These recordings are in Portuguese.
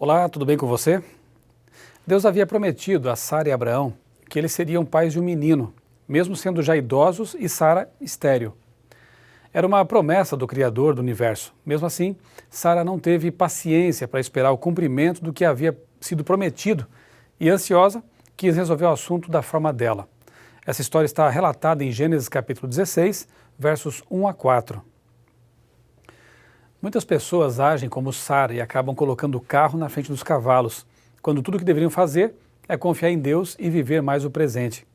Olá, tudo bem com você? Deus havia prometido a Sara e Abraão que eles seriam pais de um menino, mesmo sendo já idosos e Sara estéril. Era uma promessa do Criador do universo. Mesmo assim, Sara não teve paciência para esperar o cumprimento do que havia sido prometido e, ansiosa, quis resolver o assunto da forma dela. Essa história está relatada em Gênesis capítulo 16, versos 1 a 4. Muitas pessoas agem como Sara e acabam colocando o carro na frente dos cavalos, quando tudo o que deveriam fazer é confiar em Deus e viver mais o presente.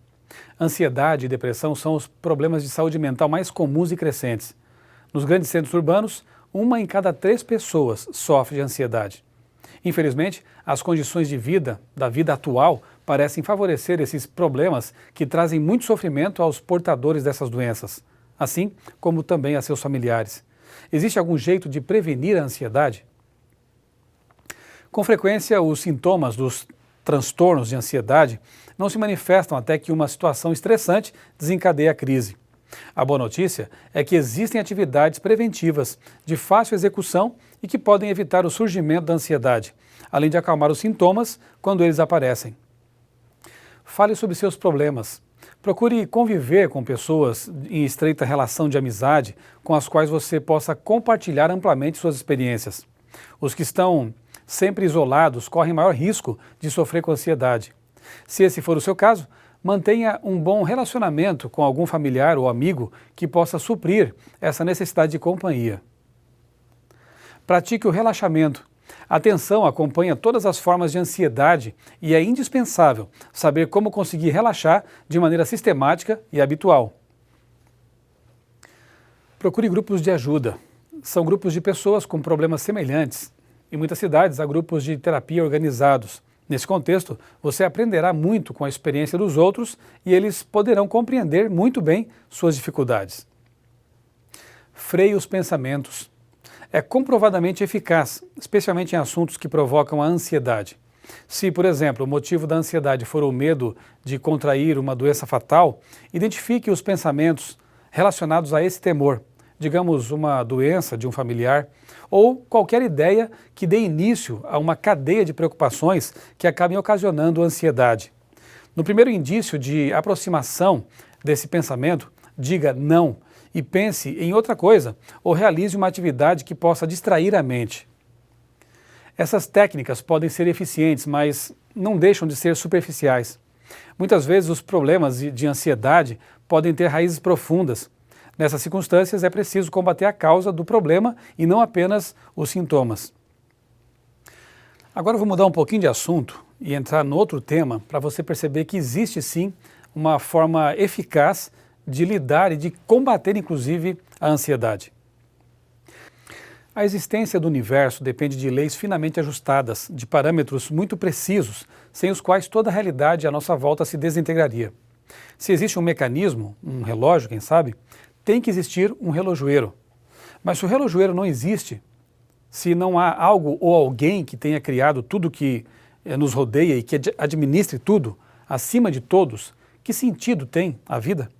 Ansiedade e depressão são os problemas de saúde mental mais comuns e crescentes. Nos grandes centros urbanos, 1 em cada 3 pessoas sofre de ansiedade. Infelizmente, as condições de vida da vida atual parecem favorecer esses problemas que trazem muito sofrimento aos portadores dessas doenças, assim como também a seus familiares. Existe algum jeito de prevenir a ansiedade? Com frequência, os sintomas dos transtornos de ansiedade não se manifestam até que uma situação estressante desencadeie a crise. A boa notícia é que existem atividades preventivas de fácil execução e que podem evitar o surgimento da ansiedade, além de acalmar os sintomas quando eles aparecem. Fale sobre seus problemas. Procure conviver com pessoas em estreita relação de amizade com as quais você possa compartilhar amplamente suas experiências. Os que estão sempre isolados correm maior risco de sofrer com ansiedade. Se esse for o seu caso, mantenha um bom relacionamento com algum familiar ou amigo que possa suprir essa necessidade de companhia. Pratique o relaxamento. A atenção acompanha todas as formas de ansiedade e é indispensável saber como conseguir relaxar de maneira sistemática e habitual. Procure grupos de ajuda. São grupos de pessoas com problemas semelhantes. Em muitas cidades há grupos de terapia organizados. Nesse contexto, você aprenderá muito com a experiência dos outros e eles poderão compreender muito bem suas dificuldades. Freie os pensamentos. É comprovadamente eficaz, especialmente em assuntos que provocam a ansiedade. Se, por exemplo, o motivo da ansiedade for o medo de contrair uma doença fatal, identifique os pensamentos relacionados a esse temor, digamos uma doença de um familiar, ou qualquer ideia que dê início a uma cadeia de preocupações que acabem ocasionando ansiedade. No primeiro indício de aproximação desse pensamento, diga não e pense em outra coisa ou realize uma atividade que possa distrair a mente. Essas técnicas podem ser eficientes, mas não deixam de ser superficiais. Muitas vezes os problemas de ansiedade podem ter raízes profundas. Nessas circunstâncias é preciso combater a causa do problema e não apenas os sintomas. Agora eu vou mudar um pouquinho de assunto e entrar no outro tema para você perceber que existe sim uma forma eficaz de lidar e de combater inclusive a ansiedade. A existência do universo depende de leis finamente ajustadas, de parâmetros muito precisos, sem os quais toda a realidade à nossa volta se desintegraria. Se existe um mecanismo, um relógio, quem sabe, tem que existir um relojoeiro. Mas se o relojoeiro não existe, se não há algo ou alguém que tenha criado tudo que nos rodeia e que administre tudo, acima de todos, que sentido tem a vida?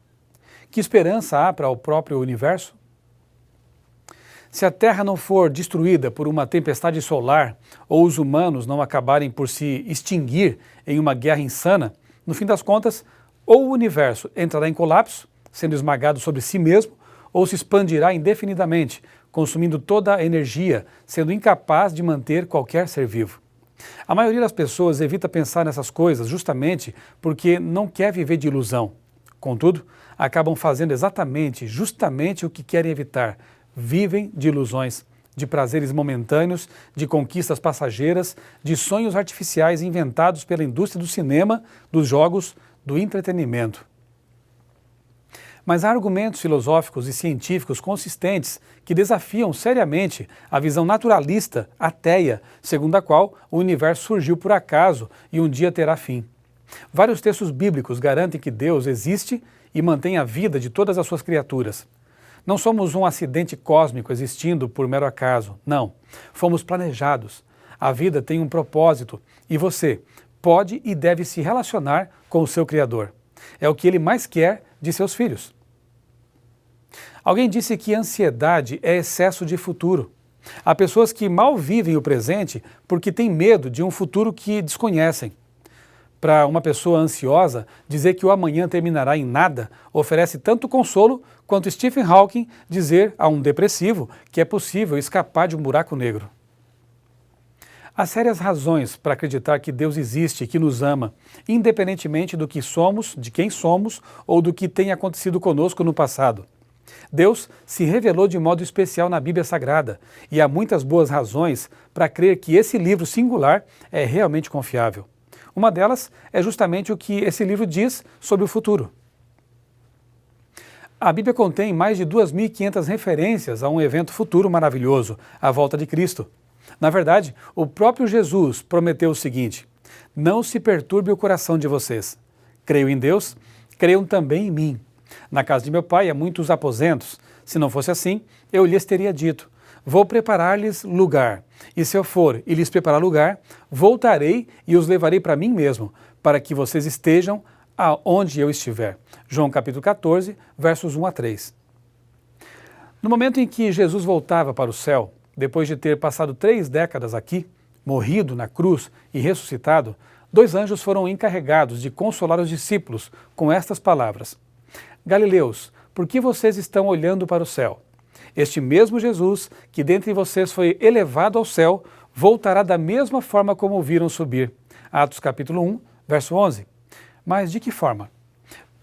Que esperança há para o próprio universo? Se a Terra não for destruída por uma tempestade solar ou os humanos não acabarem por se extinguir em uma guerra insana, no fim das contas, ou o universo entrará em colapso, sendo esmagado sobre si mesmo, ou se expandirá indefinidamente, consumindo toda a energia, sendo incapaz de manter qualquer ser vivo. A maioria das pessoas evita pensar nessas coisas justamente porque não quer viver de ilusão. Contudo, acabam fazendo justamente o que querem evitar. Vivem de ilusões, de prazeres momentâneos, de conquistas passageiras, de sonhos artificiais inventados pela indústria do cinema, dos jogos, do entretenimento. Mas há argumentos filosóficos e científicos consistentes que desafiam seriamente a visão naturalista, ateia, segundo a qual o universo surgiu por acaso e um dia terá fim. Vários textos bíblicos garantem que Deus existe e mantém a vida de todas as suas criaturas. Não somos um acidente cósmico existindo por mero acaso, não. Fomos planejados. A vida tem um propósito e você pode e deve se relacionar com o seu Criador. É o que ele mais quer de seus filhos. Alguém disse que ansiedade é excesso de futuro. Há pessoas que mal vivem o presente porque têm medo de um futuro que desconhecem. Para uma pessoa ansiosa, dizer que o amanhã terminará em nada oferece tanto consolo quanto Stephen Hawking dizer a um depressivo que é possível escapar de um buraco negro. Há sérias razões para acreditar que Deus existe e que nos ama, independentemente do que somos, de quem somos ou do que tenha acontecido conosco no passado. Deus se revelou de modo especial na Bíblia Sagrada e há muitas boas razões para crer que esse livro singular é realmente confiável. Uma delas é justamente o que esse livro diz sobre o futuro. A Bíblia contém mais de 2.500 referências a um evento futuro maravilhoso, a volta de Cristo. Na verdade, o próprio Jesus prometeu o seguinte: não se perturbe o coração de vocês. Creio em Deus, creiam também em mim. Na casa de meu pai há muitos aposentos. Se não fosse assim, eu lhes teria dito: vou preparar-lhes lugar. E se eu for e lhes preparar lugar, voltarei e os levarei para mim mesmo, para que vocês estejam aonde eu estiver. João capítulo 14, versos 1 a 3. No momento em que Jesus voltava para o céu, depois de ter passado 3 décadas aqui, morrido na cruz e ressuscitado, 2 anjos foram encarregados de consolar os discípulos com estas palavras: Galileus, por que vocês estão olhando para o céu? Este mesmo Jesus, que dentre vocês foi elevado ao céu, voltará da mesma forma como o viram subir. Atos capítulo 1, verso 11. Mas de que forma?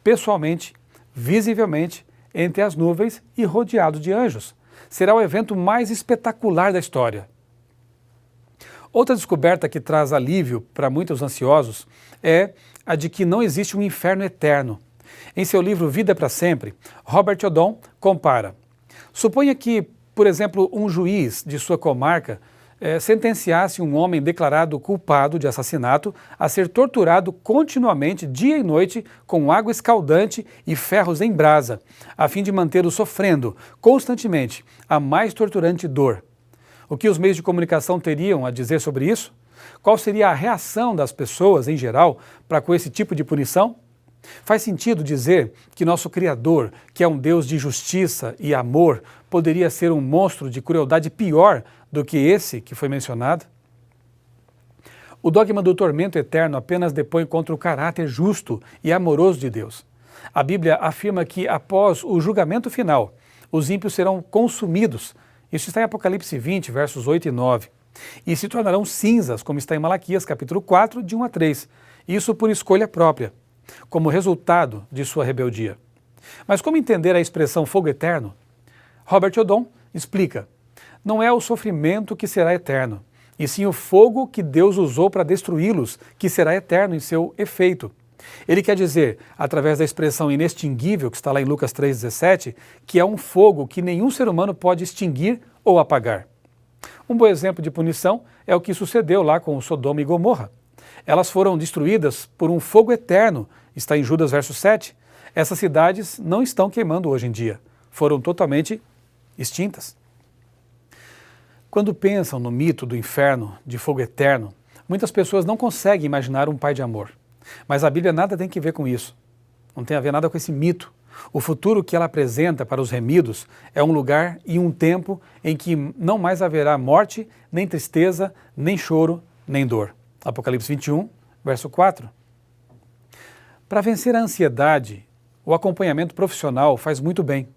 Pessoalmente, visivelmente, entre as nuvens e rodeado de anjos. Será o evento mais espetacular da história. Outra descoberta que traz alívio para muitos ansiosos é a de que não existe um inferno eterno. Em seu livro Vida para Sempre, Robert Oddon compara: suponha que, por exemplo, um juiz de sua comarca sentenciasse um homem declarado culpado de assassinato a ser torturado continuamente, dia e noite, com água escaldante e ferros em brasa, a fim de mantê-lo sofrendo constantemente a mais torturante dor. O que os meios de comunicação teriam a dizer sobre isso? Qual seria a reação das pessoas, em geral, para com esse tipo de punição? Faz sentido dizer que nosso Criador, que é um Deus de justiça e amor, poderia ser um monstro de crueldade pior do que esse que foi mencionado? O dogma do tormento eterno apenas depõe contra o caráter justo e amoroso de Deus. A Bíblia afirma que após o julgamento final, os ímpios serão consumidos. Isso está em Apocalipse 20, versos 8 e 9. E se tornarão cinzas, como está em Malaquias capítulo 4, de 1 a 3. Isso por escolha própria, como resultado de sua rebeldia. Mas como entender a expressão fogo eterno? Robert Oddon explica: não é o sofrimento que será eterno, e sim o fogo que Deus usou para destruí-los, que será eterno em seu efeito. Ele quer dizer, através da expressão inextinguível, que está lá em Lucas 3,17, que é um fogo que nenhum ser humano pode extinguir ou apagar. Um bom exemplo de punição é o que sucedeu lá com Sodoma e Gomorra. Elas foram destruídas por um fogo eterno, está em Judas verso 7. Essas cidades não estão queimando hoje em dia, foram totalmente extintas. Quando pensam no mito do inferno, de fogo eterno, muitas pessoas não conseguem imaginar um pai de amor. Mas a Bíblia nada tem que ver com isso, não tem a ver nada com esse mito. O futuro que ela apresenta para os remidos é um lugar e um tempo em que não mais haverá morte, nem tristeza, nem choro, nem dor. Apocalipse 21, verso 4. Para vencer a ansiedade, o acompanhamento profissional faz muito bem,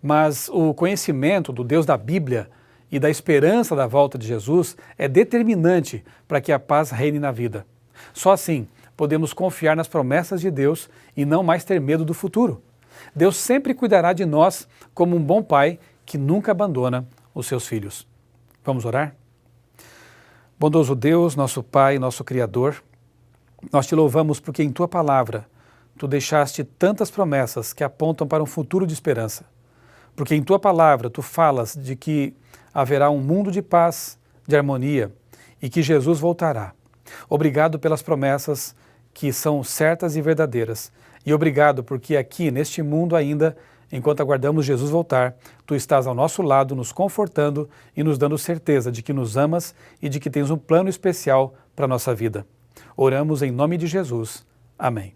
mas o conhecimento do Deus da Bíblia e da esperança da volta de Jesus é determinante para que a paz reine na vida. Só assim podemos confiar nas promessas de Deus e não mais ter medo do futuro. Deus sempre cuidará de nós como um bom pai que nunca abandona os seus filhos. Vamos orar? Bondoso Deus, nosso Pai, nosso Criador, nós te louvamos porque em Tua palavra Tu deixaste tantas promessas que apontam para um futuro de esperança. Porque em Tua palavra Tu falas de que haverá um mundo de paz, de harmonia e que Jesus voltará. Obrigado pelas promessas que são certas e verdadeiras. E obrigado porque aqui neste mundo ainda, enquanto aguardamos Jesus voltar, Tu estás ao nosso lado, nos confortando e nos dando certeza de que nos amas e de que tens um plano especial para a nossa vida. Oramos em nome de Jesus. Amém.